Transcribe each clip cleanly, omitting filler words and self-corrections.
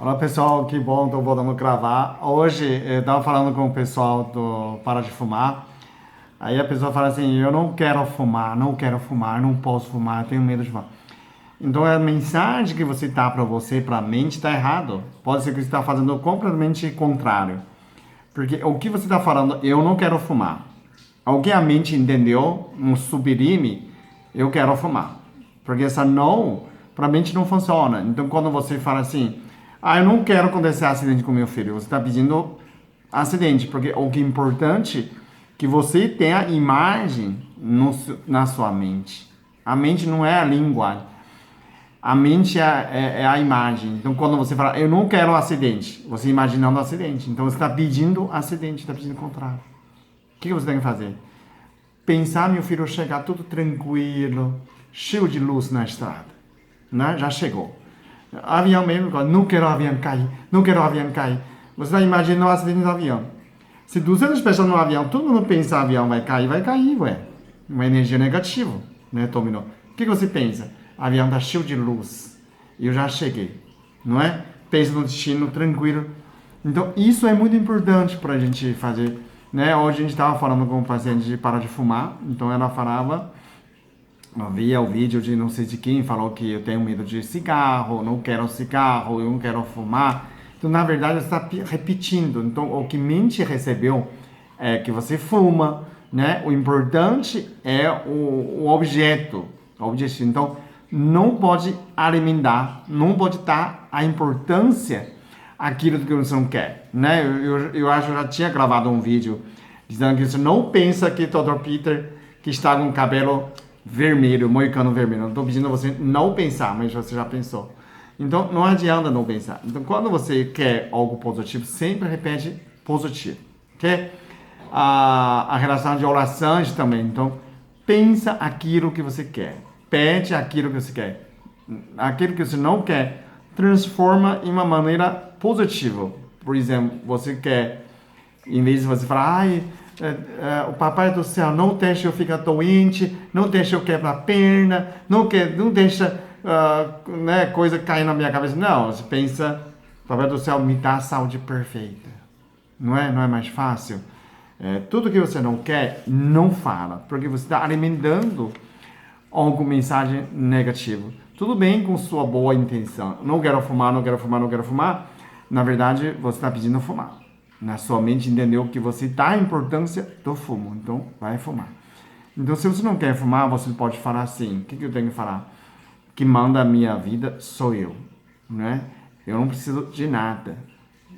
Olá pessoal, que bom, estou voltando a gravar. Hoje eu estava falando com o pessoal do Para de Fumar. Aí a pessoa fala assim: eu não quero fumar, não quero fumar, não posso fumar, tenho medo de fumar. Então a mensagem que você dá para você, para a mente, está errado. Pode ser que você está fazendo completamente contrário. Porque o que você está falando, eu não quero fumar. O que a mente entendeu, no sublime, eu quero fumar. Porque essa não, para a mente não funciona. Então quando você fala assim, eu não quero acontecer acidente com meu filho, você está pedindo acidente. Porque o que é importante é que você tenha a imagem na sua mente. A mente não é a língua. A mente é a imagem. Então, quando você fala, eu não quero um acidente, você imaginando um acidente. Então, você está pedindo acidente, está pedindo o contrário. O que você tem que fazer? Pensar meu filho chegar tudo tranquilo, cheio de luz na estrada. Né? Já chegou. Avião mesmo, não quero o avião cair, não quero o avião cair. Você está imaginando um acidente do avião. Se 200 pessoas no avião, todo mundo pensa que o avião vai cair, ué. Uma energia negativa, né, Tomino? O que você pensa? O avião está cheio de luz. Eu já cheguei, não é? Pensa no destino, tranquilo. Então, isso é muito importante para a gente fazer. Né? Hoje a gente estava falando com um paciente de parar de fumar. Então, ela falava, via o vídeo de não sei de quem, falou que eu tenho medo de cigarro, não quero cigarro, eu não quero fumar. Então, na verdade, você está repetindo. Então, o que mente recebeu é que você fuma, né? O importante é o objeto. O objetivo. Então, não pode alimentar, não pode dar a importância aquilo que você não quer, né? Eu acho que eu já tinha gravado um vídeo dizendo que você não pensa que Dr. Peter que está com o cabelo vermelho, moicano vermelho. Não estou pedindo a você não pensar, mas você já pensou. Então, não adianta não pensar. Então, quando você quer algo positivo, sempre repete positivo, ok? A relação de orações também. Então, pensa aquilo que você quer. Pede aquilo que você quer. Aquilo que você não quer, transforma em uma maneira positiva. Por exemplo, você quer, em vez de você falar, o papai do céu, não deixa eu ficar doente, não deixa eu quebrar a perna, não deixa né, coisa cair na minha cabeça. Não, você pensa, papai do céu, me dá a saúde perfeita. Não é mais fácil? Tudo que você não quer, não fala, porque você está alimentando alguma mensagem negativa. Tudo bem com sua boa intenção. Não quero fumar, não quero fumar, não quero fumar. Na verdade, você está pedindo fumar. Na sua mente entendeu que você dá a importância do fumo. Então, vai fumar. Então, se você não quer fumar, você pode falar assim. O que eu tenho que falar? Que manda a minha vida sou eu. Né? Eu não preciso de nada.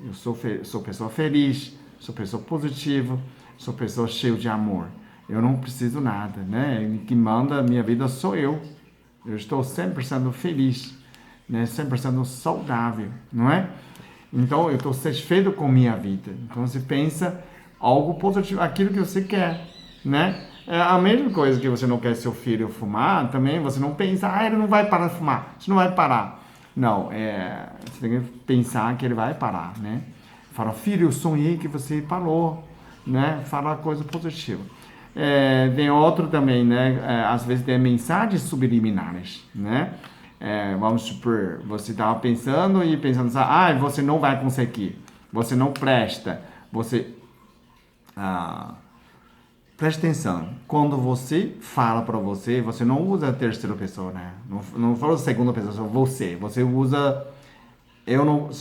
Eu sou pessoa feliz, sou pessoa positiva, sou pessoa cheia de amor. Eu não preciso nada, né? O que manda a minha vida sou eu. Eu estou 100% feliz, né? 100% saudável, não é? Então, eu estou satisfeito com a minha vida. Então, você pensa algo positivo, aquilo que você quer, né? É a mesma coisa que você não quer seu filho fumar, também você não pensa, ele não vai parar de fumar, você não vai parar. Não, você tem que pensar que ele vai parar, né? Fala, filho, eu sonhei que você parou, né? Fala coisa positiva. Tem outro também, né? Às vezes tem mensagens subliminares, né? Vamos supor, você estava pensando assim, você não vai conseguir, você não presta, você... preste atenção, quando você fala para você, você não usa a terceira pessoa, né? Não fala a segunda pessoa, você usa...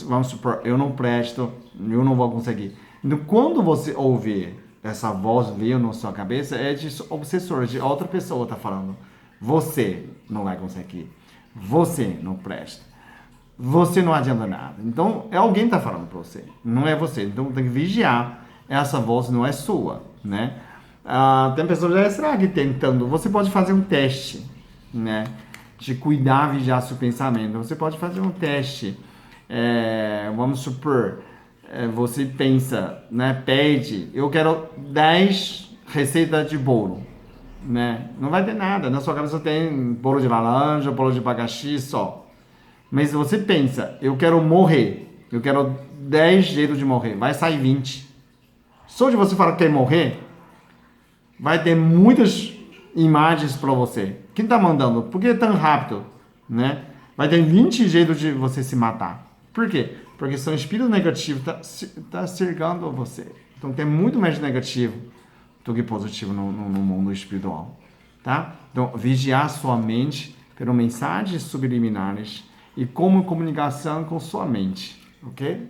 vamos supor, eu não presto, eu não vou conseguir. Então, quando você ouvir essa voz veio na sua cabeça, é de obsessor, de outra pessoa tá falando. Você não vai conseguir. Você não presta. Você não adianta nada. Então, alguém tá falando para você. Não é você. Então, tem que vigiar. Essa voz não é sua, né? Tem pessoas, será que tentando? Você pode fazer um teste, né? De cuidar, vigiar seu pensamento. Você pode fazer um teste. Vamos supor... você pensa, né, pede, eu quero 10 receitas de bolo, né? Não vai ter nada, na sua cabeça tem bolo de laranja, bolo de abacaxi só. Mas você pensa, eu quero morrer, eu quero 10 jeitos de morrer, vai sair 20. Só de você falar que quer morrer, vai ter muitas imagens para você. Quem tá mandando? Por que é tão rápido, né? Vai ter 20 jeitos de você se matar. Por quê? Porque são espíritos negativos tá cercando você. Então tem muito mais negativo do que positivo no mundo espiritual, tá? Então vigiar sua mente pelas mensagens subliminares e como comunicação com sua mente, ok?